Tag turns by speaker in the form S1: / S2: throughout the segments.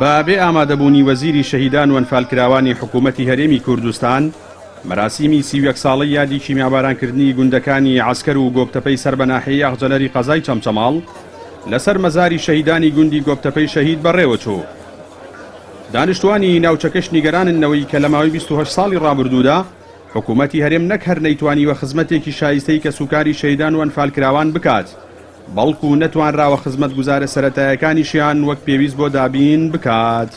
S1: بابێ ئامادەبوونی وەزیری شەهیدان و ئەنفالکراوانی حکوومەتی هەرێمی کوردستان مەراسیمی 31 ساڵی یادی کیمیابارانکردنی گوندەکانی عسکەر و گۆبتەپەی سەر بە ناحیەی ئاغجەلەری قەزای چەمچەماڵ لەسەر مەزاری شەهیدانی گوندی گۆبتەپەی شەهید بەڕێوەچوو. دانیشتوانی ناوچەکەش نیگەراننەوەی کە لە ماوەی 28 ساڵی ڕابردوودا حکوومەتی هەرێم نەک هەر نەیتوانیوە خزمەتێکی شایستەی کە سوکاری شەهیدان و ئەنفالکراوان بکات، بەڵکو نەتوانراوە خزمەت گوزارە سەرەتایەکانیشیان وەک پێویست بۆ دابین بکات.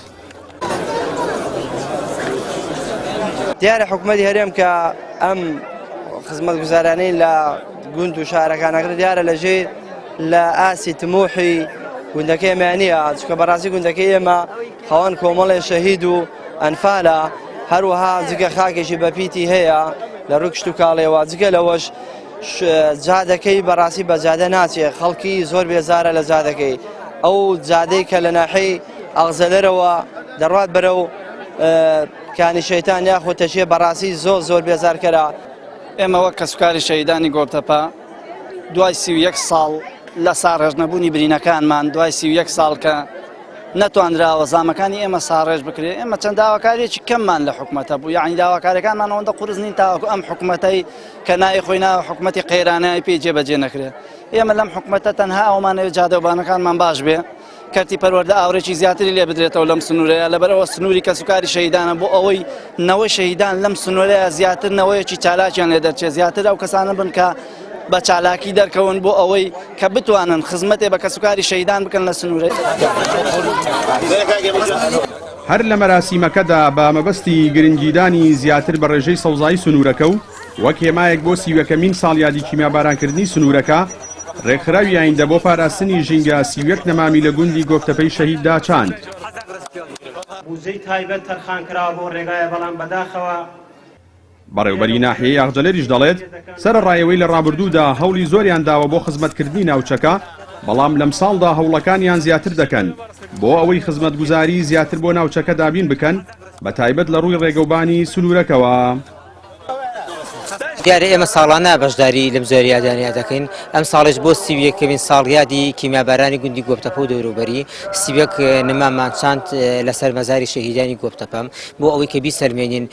S2: دیارە حکوومەتی هەرێم کە ئەم خزمەت گوزارانەی لە گوند و شارەکانەکە دیارە لەژێر لە ئاسی تموحی گوندەکەی ئێمەیانە، چکە بەڕاستی گوندەکەی ئێمە خەوان کۆمەڵێ شەهید و ئەنفالە، هەروەها جگە خاکێکی بەپیتی هەیە لە ڕووکشت و کاڵێەوە. جگە لەوەش جادەکەی بەڕاستی بە جادە ناچێت، خەڵکی زۆر بێزارە لە جادەکەی. ئەو جادەی کە لە ناحەی ئاغزەلەرەوە دەڕوات بەرەو کانی شەیتان یاخۆ تەشیە بەڕاستی زۆر بێزارکەرە.
S3: ئێمە وەک کە سوکاری شەهیدانی گۆبتەپە دوای 31 ساڵ لە ساڕێژ نەبوونی برینەکانمان، دوای 31 ساڵ کە نەتوانراوە زامەکانی ئێمە ساڕێژ بکرێت، ئێمە چەند داواکارێکی کەممان لە حکوومەتە بوو، یعنی داواکارەکانمان ئەوەندە قورس نین تاوەکو ئەم حکوومەتەی کە نای خۆی ناوە حکوومەتی قەیرانەی پێی جێبەجێ نەکرێت. ئێمە لەم حکوومەتە تەنها ئەومانەوێت جادەوبانەکانمان باش بێ، کەرتی پەروەردە ئاورێکی زیاتری لێ بدرێتەوە لەم سنوورەیە، لەبەرەوە سنووری کە سوکاری شەهیدانە بۆ ئەوەی نەوەی شەهیدان لەم سنوورەیە زیاتر نەوەیەکی چالاکیان لێ دەرچێت، زیاتر ئەو کەسانە بن کە بە چالاکی دەرکەون بۆ ئەوەی کە بتوانن خزمەتێ بە کە سوکاری شەهیدان بکەن لە سنوورەی.
S1: هەر لە مەراسیمەکەدا بە مەبەستی گرنگیدانی زیاتر بە ڕێژەی سەوزایی سنوورەکە و وەک هێمایەک بۆ 31مین ساڵ یادی کیمیابارانکردنی سنوورەکە ڕێکخراوی ئایندە بۆ پاراستنی ژینگە 31 نەمامی لە گوندی گۆبتەپەی شەهیددا چاند.
S4: بوزەی تایبەت تەرخانکراوە بۆ ڕێگایە، بەڵام بەداخەوە
S1: بەڕێوبەری ناحیەی ئاغجەلەریش دەڵێت سەرڕایەوەی لە ڕابردوودا هەوڵی زۆریان داوە بۆ خزمەتکردنی ناوچەکە، بەڵام لەم ساڵدا هەوڵەکانیان زیاتر دەکەن بۆ ئەوەی خزمەتگوزاری زیاتر بۆ ناوچەکە دابین بکەن، بە تایبەت لە ڕووی ڕێگەوبانی سنوورەکەوە.
S5: دیارە ئێمە ساڵانە بەشداری لەم زۆریادانیا دەکەین. ئەم ساڵش بۆ 31مین ساڵ یادی کیمیابارانی گوندی گۆبتەپە و دەوروبەری 31 نەمامان چاند لەسەر مەزاری شەهیدانی گۆبتەپەم بۆ ئەوەی کە بیسەلمێنین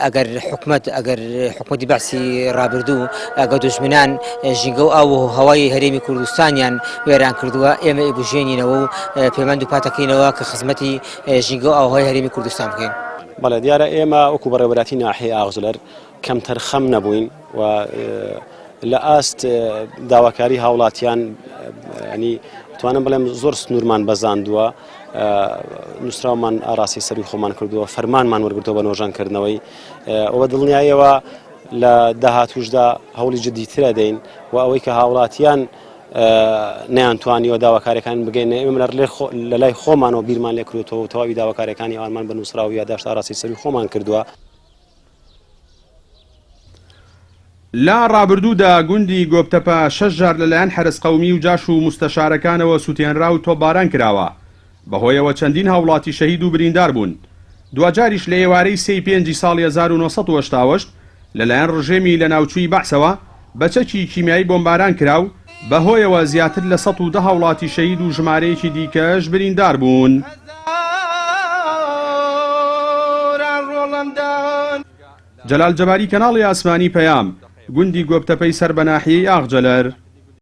S5: ئەگەر حکومەتی بەعسی ڕابردوو ئەگە دوژمنان ژینگە و ئاو و هەوای هەرێمی کوردستانیان وێران کردووە، ئێمە ئێبژێنینەوە و پەیوەند و پاتەکەینەوە کە خزمەتی ژینگە و ئاوهای هەرێمی کوردستان بکەین.
S6: بەڵێ دیارە ئێمە وەکو بەڕێوەبەراتی ناحیەی ئاغجەلەر کەم تەرخەم نەبووین و لە ئاست داواکاری هاوڵاتیان ینی توانم بڵێم زۆر سنوورمان بەزاندووە، نووسراومان ئاراسی سەروی خۆمان کردووە، فەرمانمان وەرگرتەوە بە نۆژانکردنەوەی ئەوە دڵنیایەوە لە داهاتوشدا هەوڵی جدیترە دەین و ئەوەی کە هاوڵاتیان نەیانتوانیەوە داواکاریەکان بگەین، ئێمە لە لای خۆمانەوە بیرمان لێ کردوێتەوە و تەواوی داواکاریەکانی ئەوانمان بە نووسراو یادداشت ئاراسی سەروی خۆمان کردووە.
S1: لا ڕابردوودا گوندی گۆبتەپە 6 جار لەلایەن حرس قەومی و جاش و مستەشارەکانەوە سووتێنرا و تۆپباران کراوە، بەهۆیەوە چەندین هاوڵاتی شەهید و بریندار بوون. دوجاریش لە ئێوارەی 3 ساڵی 1970 لەلایەن ڕژێمی لە ناوچووی بەعسەوە بەچەکی کیمیایی بۆمباران کراو، بەهۆیەوە زیاتر لە 110 هاوڵاتی شەهید و ژمارەیەکی دیکەش بریندار بوون. جەلال جەباری کەناڵی ئاسمانی پەیام گوندی گۆبتەپەی سەر بە ناحیەی ئاغجەلەر.